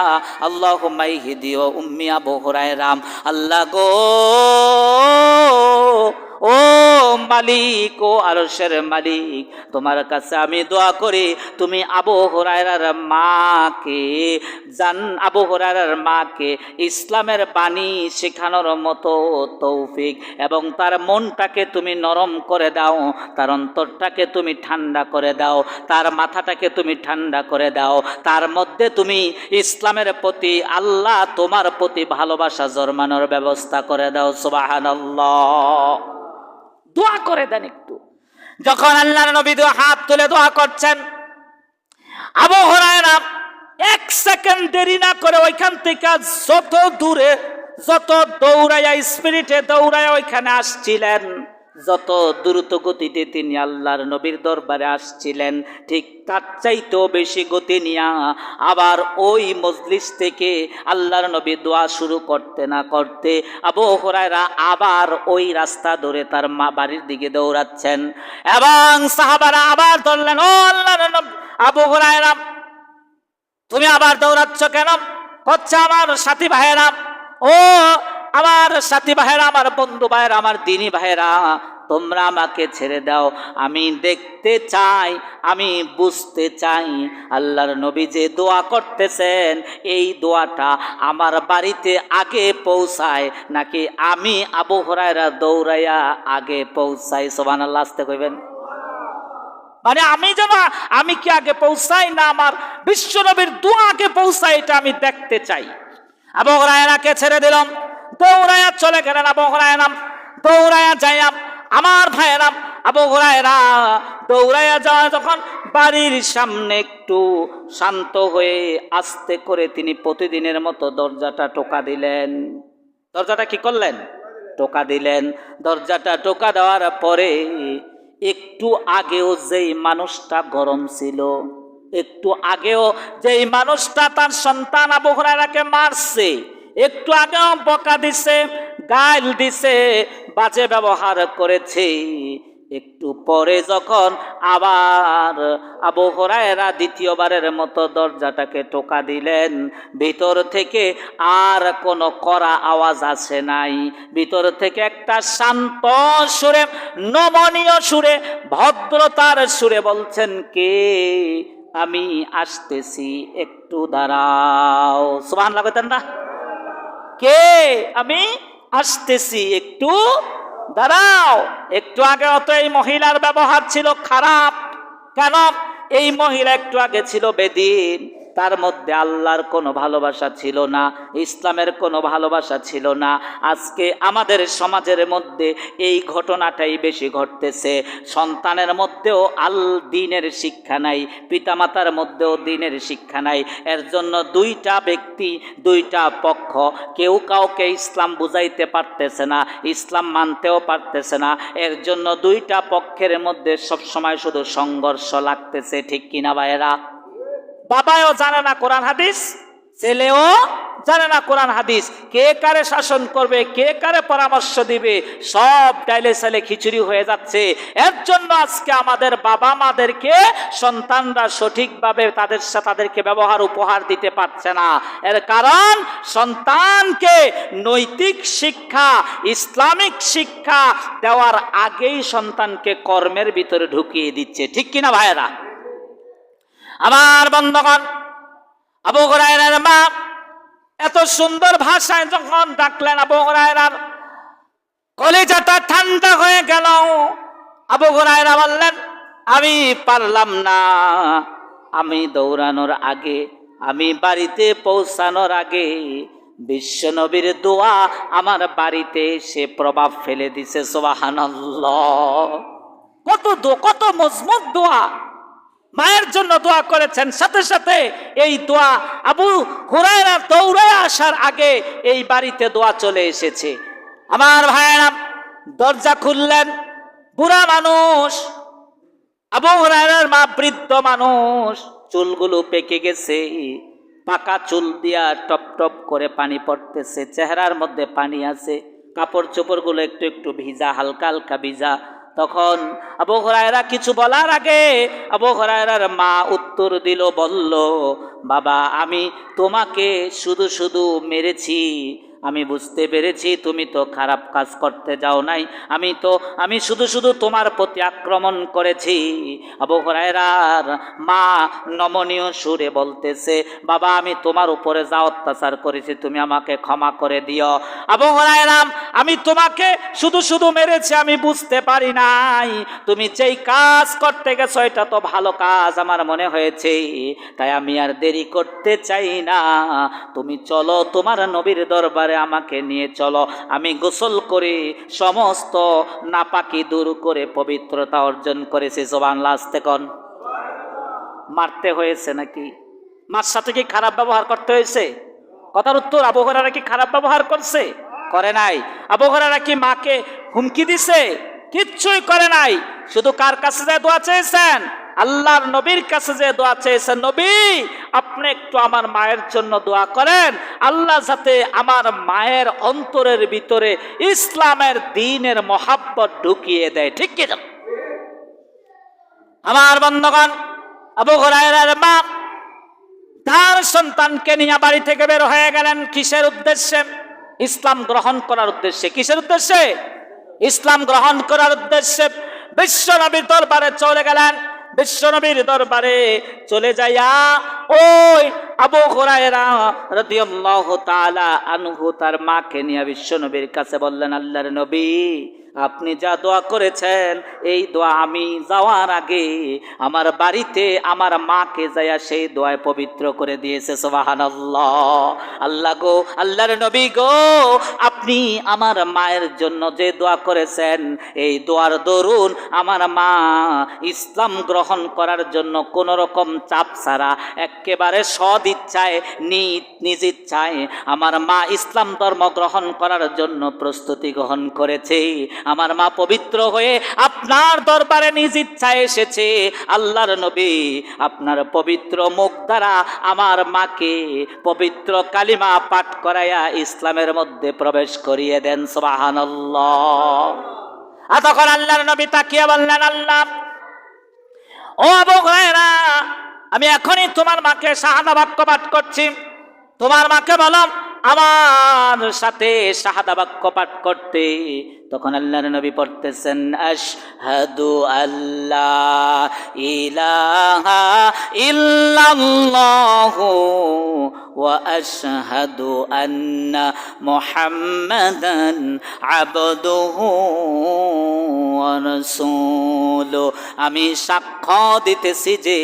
আল্লাহুম্মা ইহদি ও উম্মি আবু হুরায়রা। আল্লাহ গো, ও মালিক, ও আরশের মালিক, তোমার কাছে আমি দোয়া করি, তুমি আবু হুরায়রার মাকে আবু হুরায়রার মাকে ইসলামের বাণী শেখানোর মতো তৌফিক এবং তার মনটাকে তুমি নরম করে দাও, তার অন্তরটাকে তুমি ঠান্ডা করে দাও, তার মাথাটাকে তুমি ঠান্ডা করে দাও, তার মধ্যে তুমি ইসলামের প্রতি, আল্লাহ তোমার প্রতি ভালোবাসা জন্মানোর ব্যবস্থা করে দাও। সুবহানাল্লাহ। দোয়া করে দেন একটু। যখন আল্লাহর নবী হাত তুলে দোয়া করছেন, আবু হুরায়রা এক সেকেন্ড দেরি না করে ওইখান থেকে যত দূরে যত দৌড়াইয়া স্পিরিটে দৌড়াইয়া ওইখানে আসছিলেন, যত দ্রুত গতিতে তিনি আল্লাহর নবীর দরবারে আসছিলেন, ঠিক তার চাইতেও বেশি গতি নিয়া আবার ওই মজলিস থেকে আল্লাহর নবী দোয়া শুরু করতে না করতে আবু হুরায়রা আবার ওই রাস্তা ধরে তার মা বাড়ির দিকে দৌড়াচ্ছেন। এবং সাহাবারা আবার ধরলেন, ও আল্লাহর নবী, আবু হুরায়রা তুমি আবার দৌড়াচ্ছ কেন? হচ্ছে আমার সাথী ভাইয়েরা, ও আমার সাথী ভাইয়েরা, আমার বন্ধু ভাইয়েরা, আমার দিনী ভাইয়েরা, তোমরা আমাকে ছেড়ে দাও। আমি দেখতে চাই, আমি বুঝতে চাই আল্লাহর নবী যে দোয়া করতেছেন এই দোয়াটা আমার বাড়িতে আগে পৌঁছায় নাকি আমি আবু হুরায়রা দৌড়াইয়া আগে পৌঁছাই। সুবহানাল্লাহ আসতে কইবেন। মানে আমি কি আগে পৌঁছাই না আমার বিশ্ব নবীর দোয়া আগে পৌঁছায়, এটা আমি দেখতে চাই। আবু হুরায়রাকে ছেড়ে দিলাম, দৌড়াইয়া চলে গেলেন। আবু হুরায়রা দৌড়াইয়া যাইয়া, আমার ভাইয়েরা, আবু হুরায়রা দৌড়াইয়া যাওয়া যখন বাড়ির সামনে একটু শান্ত হয়ে আস্তে করে তিনি প্রতিদিনের মতো দরজাটা টোকা দিলেন। দরজাটা কি করলেন? টোকা দিলেন। দরজাটা টোকা দেওয়ার পরে একটু আগেও যেই মানুষটা গরম ছিল, একটু আগেও যেই মানুষটা তার সন্তান আবু হুরায়রাকে মারছে, একটু আগেও বকা দিছে, গাল দিছে, বাজে ব্যবহার করেছে, একটু পরে যখন আবার আবু হুরায়রা দ্বিতীয়বারের মতো দরজাটাকে টোকা দিলেন, ভিতর থেকে আর কোনো কড়া আওয়াজ আসে নাই। ভিতর থেকে একটা শান্ত সুরে, নমনীয় সুরে, ভদ্রতার সুরে বলছেন, কে? আমি আসতেছি, একটু দাঁড়াও। সুবহানাল্লাহ বলতেন না? কে? আমি আসতেছি, একটু দাঁড়াও। একটু আগে অত এই মহিলার ব্যবহার ছিল খারাপ। কেন? এই মহিলা একটু আগে ছিল বেদিন, তার মধ্যে আল্লাহর কোনো ভালোবাসা ছিল না, ইসলামের কোনো ভালোবাসা ছিল না। আজকে আমাদের সমাজের মধ্যে এই ঘটনাটাই বেশি ঘটতেছে। সন্তানের মধ্যেও দ্বীনের শিক্ষা নাই, পিতামাতার মধ্যেও দ্বীনের শিক্ষা নাই। এর জন্য দুইটা ব্যক্তি, দুইটা পক্ষ, কেউ কাউকে ইসলাম বুঝাইতে পারতেছে না, ইসলাম মানতেও পারতেছে না। এর জন্য দুইটা পক্ষের মধ্যে সবসময় শুধু সংঘর্ষ লাগতেছে। ঠিক কিনা ভাইয়েরা? বাবাও জানে না কোরআন হাদিস, ছেলেও জানে না কোরআন হাদিস। কে কারে শাসন করবে, কে কারে পরামর্শ দিবে, সব ডাইলে সালে খিচুড়ি হয়ে যাচ্ছে। এর জন্য আজকে আমাদের বাবা মাদেরকে সন্তানরা সঠিকভাবে তাদেরকে ব্যবহার উপহার দিতে পারছে না। এর কারণ সন্তানকে নৈতিক শিক্ষা, ইসলামিক শিক্ষা দেওয়ার আগেই সন্তানকে কর্মের ভিতরে ঢুকিয়ে দিচ্ছে। ঠিক কিনা ভাইয়েরা? আমার বন্ধুগণ, আবু হুরায়রার মা এত সুন্দর ভাষায় যখন ডাকলেন, আবু হুরায়রার কলিজাটা ঠান্ডা হয়ে গেল। আবু হুরায়রা বললেন, আমি পারলাম না, আমি দৌড়ানোর আগে, আমি বাড়িতে পৌঁছানোর আগে বিশ্বনবীর দোয়া আমার বাড়িতে এসে প্রভাব ফেলে দিছে। সুবহানাল্লাহ! কত মজবুত দোয়া! মায়ের জন্য দোয়া করেছেন, সাথে সাথে এই দোয়া আবু হুরায়রা দৌড়ে আসার আগে এই বাড়িতে দোয়া চলে এসেছে। আমার ভাইয়েরা দরজা খুললেন, বুড়া মানুষ, আবু হুরায়রার মা বৃদ্ধ মানুষ, চুলগুলো পেকে গেছে, পাকা চুল দিয়া টপ টপ করে পানি পড়তেছে, চেহারার মধ্যে পানি আছে, কাপড় চোপড়গুলো একটু একটু ভিজা, হালকা হালকা ভিজা। তখন আবু হুরায়রা কিছু বলার আগে আবু হুরায়রার মা উত্তর দিল, বলল, বাবা, আমি তোমাকে শুধু শুধু মেরেছি, আমি বুঝতে পেরেছি তুমি তো খারাপ কাজ করতে যাও নাই, আমি শুধু শুধু তোমার প্রতি আক্রমণ করেছি। আবু হুরায়রার মা নমনীয় সুরে বলতেছে, বাবা, আমি তোমার উপরে যা অত্যাচার করেছি তুমি আমাকে ক্ষমা করে দিও। আবু হুরায়রা, আমি তোমাকে শুধু শুধু মেরেছি, আমি বুঝতে পারি নাই তুমি যেই কাজ করতে গেছো এটা তো ভালো কাজ আমার মনে হয়েছে, তাই আমি আর দেরি করতে চাই না, তুমি চলো তোমার নবীর দরবারে আমাকে নিয়ে চলো, আমি গোসল করে সমস্ত নাপাকি দূর করে পবিত্রতা অর্জন করেছি। সুবহানাল্লাহ আস্তে কোন। মারতে হয়েছে নাকি? মার সাথে কি খারাপ ব্যবহার করতে হয়েছে? কথার উত্তর, আবু হুরায়রা কি খারাপ ব্যবহার করছে? করে নাই। আবু হুরায়রা কি মাকে হুমকি দিছে? কিচ্ছুই করে নাই। শুধু কার কাছে যে দোয়া চেয়েছেন? আল্লাহর নবীর কাছে যে দোয়া চেয়েছেন, নবী আপনি একটু আমার মায়ের জন্য দোয়া করেন, আল্লাহ যাতে আমার মায়ের অন্তরের ভিতরে ইসলামের দ্বীনের মহাব্বত ঢুকিয়ে দেয়। ঠিক কি না? আমার বন্ধুগণ, আবু হুরায়রার মা তার সন্তানকে নিয়ে বাড়ি থেকে বের হয়ে গেলেন। কিসের উদ্দেশ্যে? ইসলাম গ্রহণ করার উদ্দেশ্যে। কিসের উদ্দেশ্যে? ইসলাম গ্রহণ করার উদ্দেশ্যে বিশ্বনবীর দরবারে চলে গেলেন। বিশ্বনবীর দরবারে চলে যাইয়া ওই আবু হুরায়রা রাদিয়াল্লাহু তাআলা আনহু তার মাকে নিয়ে বিশ্বনবীর কাছে বললেন, আল্লাহর নবী আপনি যা দোয়া করেছেন এই দোয়া আমি যাওয়ার আগে আমার বাড়িতে আমার মাকে যাইয়া সেই দোয়ায় পবিত্র করে দিয়েছে। সুবহানাল্লাহ। আল্লাহ গো, আল্লাহর নবী গো, আপনি আমার মায়ের জন্য যে দোয়া করেছেন এই দোয়ার দরুন আমার মা ইসলাম গ্রহণ করার জন্য কোন রকম চাপ ছাড়া একেবারে সদ ইচ্ছায় নিজ ইচ্ছায় আমার মা ইসলাম ধর্ম গ্রহণ করার জন্য প্রস্তুতি গ্রহণ করেছে। আমার মা পবিত্র হয়ে আপনার দরবারে নিজ ইচ্ছায় এসেছে। আল্লাহর নবী আপনার পবিত্র মুখ দ্বারা আমার মাকে পবিত্র কালিমা পাঠ করাইয়া ইসলামের মধ্যে প্রবেশ করিয়ে দেন। সুবহানাল্লাহ। আর তখন আল্লাহর নবী তাকিয়ে বললেন, আল্লাহ, ও আবু হুরায়রা, আমি এখনই তোমার মাকে শাহাদা বাক্য পাঠ করছি। তোমার মাকে বলো আমার সাথে শাহাদা বাক্য পাঠ করতে। তখন আল্লাহর নবী পড়তেছেন, আশহাদু আল্লা ইলাহা ইল্লাল্লাহু ওয়া আশহাদু আন্না মুহাম্মাদান আবদুহু ওয়া রাসূলুহু। আমি সাক্ষ্য দিতেছি যে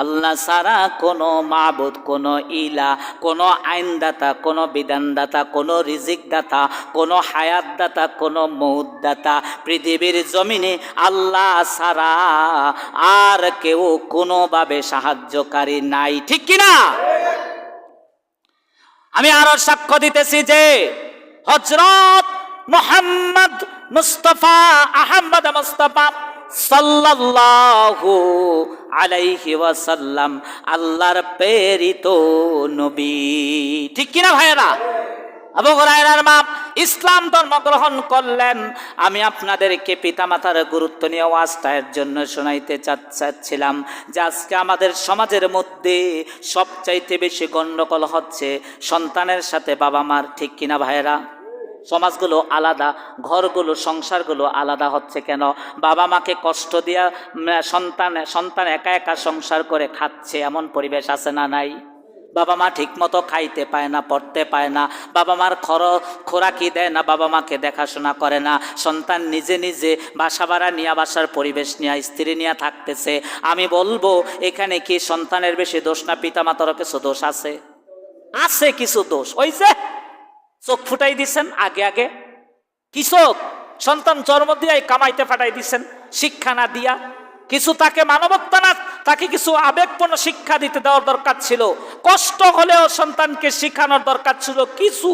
আল্লাহ ছাড়া কোনো মাবুদ, কোনো ইলা, কোনো আইনদাতা, কোনো বিধানদাতা, কোনো রিজিকদাতা, কোনো হায়াতদাতা, কোনো মৌতদাতা পৃথিবীর জমিনে আল্লাহ ছাড়া আর কেউ কোনোভাবে সাহায্যকারী নাই। ঠিক কিনা? আমি আরো সাক্ষ্য দিতেছি যে হযরত মুহাম্মদ মুস্তাফা আহমদ মুস্তাফা সাল্লাল্লাহু আলাইহি ওয়াসাল্লাম আল্লাহর প্রেরিত নবী। ঠিক কিনা ভাইয়েরা? আবু হুরায়রার মা ইসলাম ধর্ম গ্রহণ করলেন। আমি আপনাদেরকে পিতামাতার গুরুত্ব নিয়ে ওয়াজটা এর জন্য শোনাইতে চাচ্ছিলাম যে আজকে আমাদের সমাজের মধ্যে সবচাইতে বেশি গণ্ডগোল হচ্ছে সন্তানের সাথে বাবা মার। ঠিক কিনা ভাইয়েরা? সমাজগুলো আলাদা, ঘরগুলো, সংসারগুলো আলাদা হচ্ছে কেন? বাবা মাকে কষ্ট দিয়া সন্তান একা একা সংসার করে খাচ্ছে, এমন পরিবেশ আছে না নাই? বাবা মা ঠিক মতো খাইতে পায় না, পড়তে পায় না, বাবা মার খোরাকি দেয় না, বাবা মাকে দেখাশোনা করে না। সন্তান নিজে নিজে বাসা ভাড়া নিয়ে, বাসার পরিবেশ নিয়ে, স্ত্রী নিয়ে থাকতেছে। আমি বলবো এখানে কি সন্তানের বেশি দোষ না পিতামাতারও কিছু দোষ আছে? আছে কিছু দোষ। ওই যে চোখ ফুটাই দিছেন আগে আগে, কি চোখ? সন্তান জন্ম দিয়ে কামাইতে ফাটাই দিছেন শিক্ষা না দিয়া। কিছু তাকে মানবতা না, তাকে কিছু আবেগপূর্ণ শিক্ষা দিতে দেওয়ার দরকার ছিল। কষ্ট হলেও সন্তানকে শিখানোর দরকার ছিল কিছু।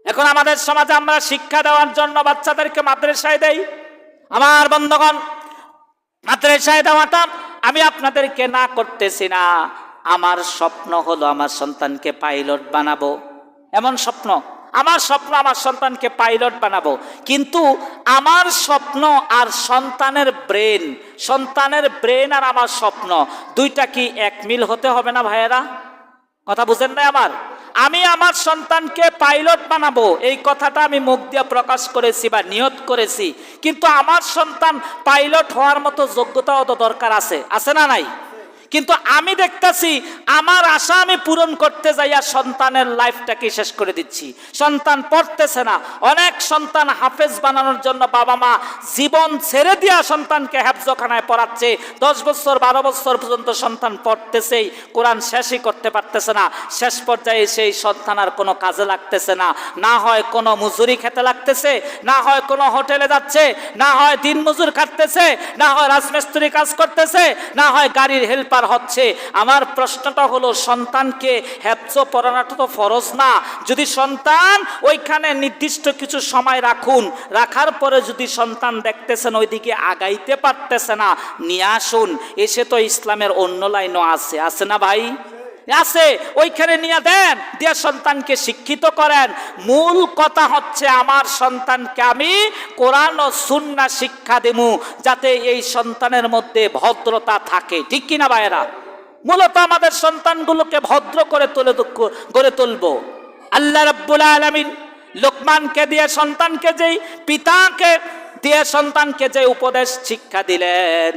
এখন আমাদের সমাজে আমরা শিক্ষা দেওয়ার জন্য বাচ্চাদেরকে মাদ্রাসায় দেই। আমার বন্ধুগণ, মাদ্রাসায় দেওয়াটা আমি আপনাদেরকে না করতেছি না। আমার স্বপ্ন হলো আমার সন্তানকে পাইলট বানাবো, এমন স্বপ্ন আমার স্বপ্ন, আমার সন্তানকে পাইলট বানাবো। কিন্তু আমার স্বপ্ন আর সন্তানের ব্রেন আর আমার স্বপ্ন দুইটা কি এক মিল হতে হবে না ভাইয়েরা? কথা বুঝেন না আমার? আমি আমার সন্তানকে পাইলট বানাবো এই কথাটা আমি মুখ দিয়ে প্রকাশ করেছি বা নিয়ত করেছি, কিন্তু আমার সন্তান পাইলট হওয়ার মতো যোগ্যতাও তো দরকার আছে, আছে না নাই? কিন্তু আমি দেখতেছি আমার আশা আমি পূরণ করতে যাইয়া সন্তানের লাইফটাকে শেষ করে দিচ্ছি। সন্তান পড়তেছে না। অনেক সন্তান হাফেজ বানানোর জন্য বাবা মা জীবন ছেড়ে দিয়া সন্তানকে হেফজখানায় পড়াচ্ছে। 10 বছর 12 বছর পর্যন্ত সন্তান পড়তেছেই, কোরআন শেষই করতে পারতেছে না। শেষ পর্যায়ে সেই সন্তান আর কোনো কাজে লাগতেছে না, না হয় কোনো মজুরি খেতে লাগতেছে, না হয় কোনো হোটেলে যাচ্ছে, না হয় দিন মজুর খাটতেছে, না হয় রাজমিস্ত্রি কাজ করতেছে, না হয় গাড়ির হেল্পার ব্যাপার হচ্ছে, আমার প্রশ্নটা হলো, সন্তানকে হেফজ পড়ানোটা তো ফরজ না? যদি সন্তান ওইখানে নির্দিষ্ট কিছু সময় রাখুন, রাখার পরে যদি সন্তান দেখতেছেন ওইদিকে আগাইতে পারতেছে না, নিয়ে আসুন। এসে তো ইসলামের অন্য লাইনও আছে, আছে না ভাই? আছে, ওইখানে নিয়ে দেন, দিয়ে সন্তানকে শিক্ষিত করেন। মূল কথা হচ্ছে আমার সন্তানকে আমি কোরআন ও সুন্নাহ শিক্ষা দেবো, যাতে এই সন্তানের মধ্যে ভদ্রতা থাকে, ঠিক কিনা ভাইয়েরা? মূলত আমাদের সন্তানগুলোকে ভদ্র করে গড়ে তুলবো। আল্লাহ রাব্বুল আলামিন লোকমানকে দিয়ে সন্তানকে, যেই পিতাকে দিয়ে সন্তানকে যে উপদেশ শিক্ষা দিলেন,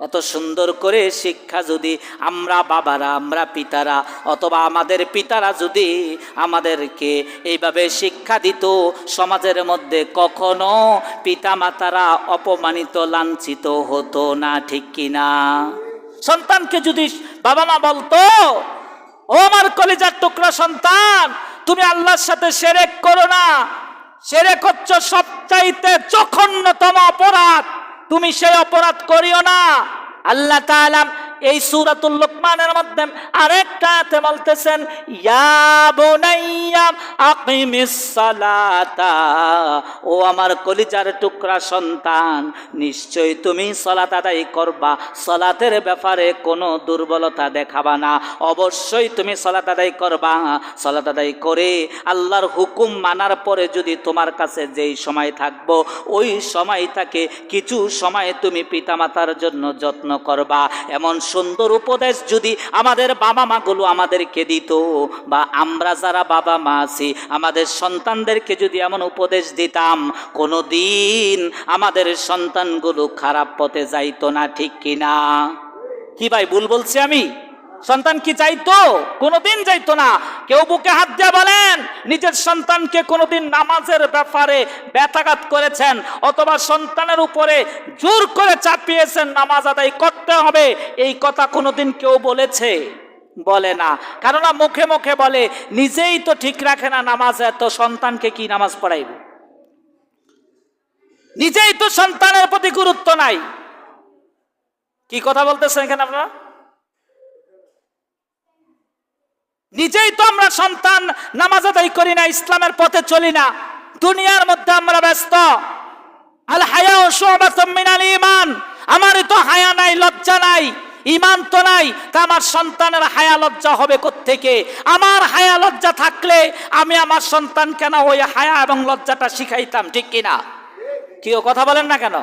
এত সুন্দর করে শিক্ষা যদি আমরা বাবারা, আমরা পিতারা, অথবা আমাদের পিতারা যদি আমাদেরকে এইভাবে শিক্ষা দিত, সমাজের মধ্যে কখনো পিতামাতারা অপমানিত, লাঞ্ছিত হতো না, ঠিক কিনা? সন্তানকে যদি বাবা মা বলতো, ও আমার কলিজার টুকরা সন্তান, তুমি আল্লাহর সাথে শিরক করো না, শিরক হচ্ছে সবচাইতে জঘন্যতম অপরাধ, তুমি সেই অপরাধ করিও না। আল্লাহ তাআলা এই সূরাতুল লুকমানের মধ্যে আরেকটা আয়াতে বলতেছেন, ইয়া বুনাইয়া আকিমিস সালাতা, ও আমার কলিজার টুকরা সন্তান, নিশ্চয় তুমি সালাত আদায় করবা, সালাতের ব্যাপারে কোনো দুর্বলতা দেখাবা না, অবশ্যই তুমি সালাত আদায় করবা। সালাত আদায় করে আল্লাহর হুকুম মানার পরে যদি তোমার কাছে যেই সময় থাকবো, ওই সময়টাকে কিছু সময় তুমি পিতামাতার জন্য যত্ন করবা। এমন সুন্দর উপদেশ যদি আমাদের বাবা মাগুলো আমাদেরকে দিত, বা আমরা যারা বাবা মা আছি আমাদের সন্তানদেরকে যদি এমন উপদেশ দিতাম, কোনোদিন আমাদের সন্তানগুলো খারাপ পথে যাইতো না, ঠিক কিনা? কি ভাই ভুল বলছি আমি? সন্তান কি যাইতো? কোনোদিন যাইতো না। কেউ বুকে হাত দিয়ে বলেন নিজের সন্তানকে কোনোদিন নামাজের ব্যাপারে ব্যথাঘাত করেছেন, অথবা সন্তানের উপরে জোর করে চাপিয়েছেন নামাজ আদায় করতে হবে, এই কথা কোনোদিন কেউ বলেছে? বলে না। কেননা মুখে মুখে বলে, নিজেই তো ঠিক রাখে না নামাজে, তো সন্তানকে কি নামাজ পড়াইব? নিজেই তো সন্তানের প্রতি গুরুত্ব নাই। কি কথা বলতেছেন এখানে আপনারা? নিজেই তো আমরা সন্তান নামাজ আদায় করি না, ইসলামের পথে চলি না, দুনিয়ার মধ্যে আমরা ব্যস্ত। আল হায়া শুবাতুম মিনাল ঈমান, আমারই তো হায়া নাই, লজ্জা নাই, ঈমান তো নাই, তা আমার সন্তানের হায়া লজ্জা হবে কোত্থেকে? আমার হায়া লজ্জা থাকলে আমি আমার সন্তানকে না ওই হায়া এবং লজ্জাটা শিখাইতাম, ঠিক কিনা? কেউ কথা বলেন না কেন?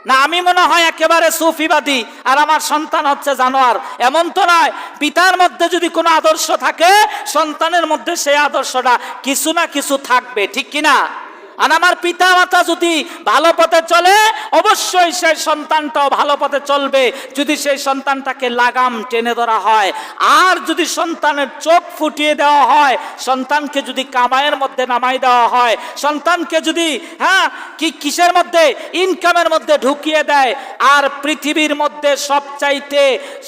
না আমি মনে হয় একেবারে সুফিবাদী আর আমার সন্তান হচ্ছে জানোয়ার, এমন তো নয়। পিতার মধ্যে যদি কোনো আদর্শ থাকে, সন্তানের মধ্যে সেই আদর্শটা কিছু না কিছু থাকবে, ঠিক কিনা? আর আমার পিতা মাতা যদি ভালো পথে চলে, অবশ্যই সেই সন্তানটাও ভালো পথে চলবে, যদি সেই সন্তানটাকে লাগাম টেনে ধরা হয়। আর যদি সন্তানের চোখ ফুটিয়ে দেওয়া হয়, সন্তানকে যদি কামাইয়ের মধ্যে নামাই দেওয়া হয়, সন্তানকে যদি কিসের মধ্যে, ইনকামের মধ্যে ঢুকিয়ে দেয়, আর পৃথিবীর মধ্যে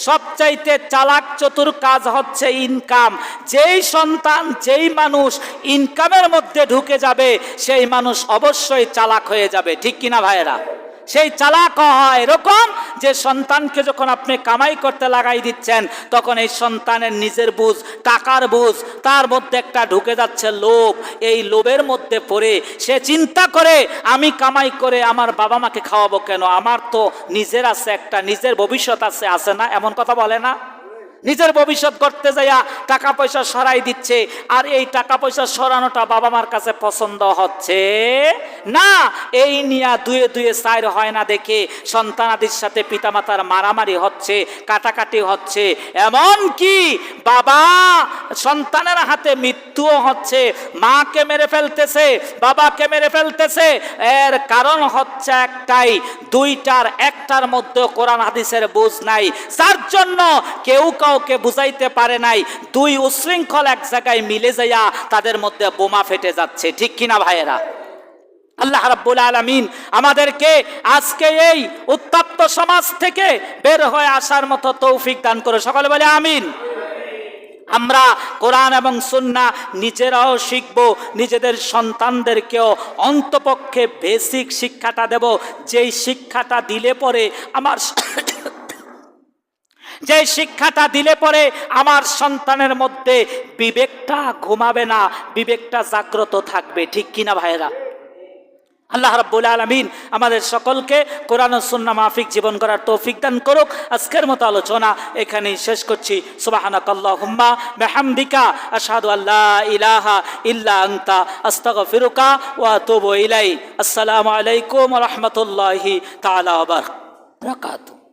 সবচাইতে চালাক চতুর কাজ হচ্ছে ইনকাম। যেই সন্তান, যেই মানুষ ইনকামের মধ্যে ঢুকে যাবে, সেই মানুষ অবশ্যই চালাক হয়ে যাবে, ঠিক কিনা ভাইয়েরা? সেই চালাক হয় এরকম যে সন্তানকে যখন আপনি কামাই করতে লাগাই দিচ্ছেন, তখন এই সন্তানের নিজের বুঝ, টাকার বুঝ, তার মধ্যে একটা ঢুকে যাচ্ছে লোভ। এই লোভের মধ্যে পড়ে সে চিন্তা করে, আমি কামাই করে আমার বাবা মাকে খাওয়াবো কেন? আমার তো নিজের আছে, একটা নিজের ভবিষ্যৎ আছে, আছে না? এমন কথা বলে না? নিজের ভবিষ্যৎ করতে যাইয়া টাকা পয়সা সরাই দিচ্ছে, আর এই টাকা পয়সা সরানোটা বাবা মার কাছে পছন্দ হচ্ছে না। এই নিয়া দুয়ে দুয়ে সাইর হয় না দেখে সন্তানাদির সাথে পিতামাতার মারামারি হচ্ছে, কাটাকাটি হচ্ছে, এমন কি বাবা সন্তানের হাতে মৃত্যুও হচ্ছে, মাকে মেরে ফেলতেছে, বাবাকে মেরে ফেলতেছে। এর কারণ হচ্ছে একটাই, দুইটার একটার মধ্যে কোরআন হাদিসের বুঝ নাই, যার জন্য কেউ কাউকে বুঝাইতে পারে নাই। দুই উশৃঙ্খল এক জায়গায় মিলে যাইয়া তাদের মধ্যে বোমা ফেটে যাচ্ছে, ঠিক কিনা ভাইয়েরা? আল্লাহ রাব্বুল আলামিন আমাদেরকে আজকে এই উত্তপ্ত সমাজ থেকে বের হয়ে আসার মতো তৌফিক দান করে। সকলে বলে আমিন। আমরা কোরআন এবং সুন্নাহ নিজেরাও শিখব, নিজেদের সন্তানদেরকেও অন্তপক্ষে বেসিক শিক্ষাটা দেব, যেই শিক্ষাটা দিলে পরে যে শিক্ষাটা দিলে পরে আমার সন্তানের মধ্যে বিবেকটা ঘুমাবে না, বিবেকটা জাগ্রত থাকবে। ঠিক কিনা ভাইরা? আল্লাহ রাব্বুল আলামিন আমাদের সকলকে কোরআন ও সুন্নাহ মাফিক জীবন করার তৌফিক দান করুক। আজকের মতো আলোচনা এখানেই শেষ করছি। সুবহানাকাল্লাহুম্মা বিহামদিকা আশহাদু আল্লা ইলাহা ইল্লা আনতা আস্তাগফিরুকা ওয়া আতুবু ইলাইক। আসসালামু আলাইকুম ওয়া রাহমাতুল্লাহি তাআলা ওয়া বারাকাতুহু।